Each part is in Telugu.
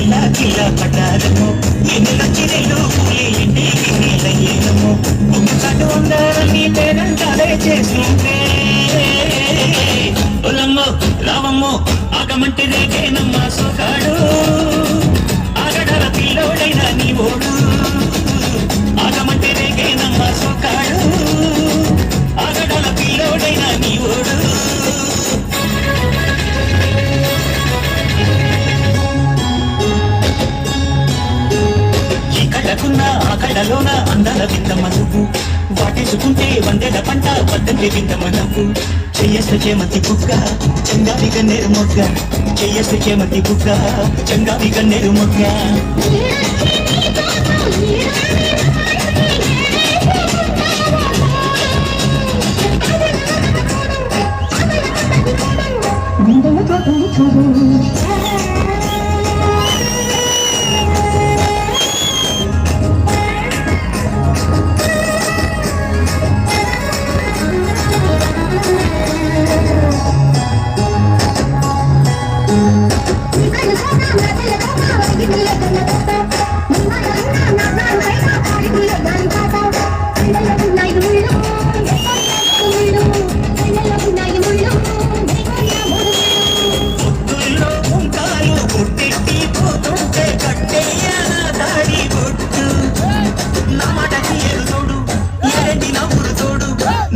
ಎಲ್ಲ ಕಿಲ್ಲ ಪಟ್ಟಾರಮೋ ಎನ್ನುಚ್ಚಿರೆಲ್ಲೂ ಕೂಲಿ ಎಂಡಿ ಕಿನ್ನಿಲಯ್ಯೇನಮೋ గుమ్మకాటు ఉండాలని పేరంటాలే చేస్తుంటే ఒలమ్మో రావమ్మో ఆగమంటే రేగేనమ్మ సోకాడు ఆగడాల పిల్లోడైనా నీ ఓడు ఆగమంటే రేగేనమ్మ సోకాడు ఆగడాల పిల్లోడైనా నీ ఓడు కళ్ళకున్న ఆ కళ్ళలోన అందాల విందమ్మ నువ్వు వాటేసుకుంటే వందెల పంట పద్దండి విందమ్మ నవ్వు చెయ్యస్త చేమతి బుగ్గ చంగావి గన్నేరు మొగ్గ చెయ్యస్త చేమతి బుగ్గ చంగావి గన్నేరు మొగ్గ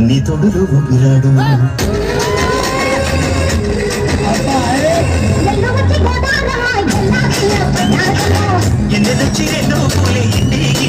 నీ తొడులు ఊపిరాడు ఎన్నెదొచ్చి ఎన్నో పూలే ఇంటికి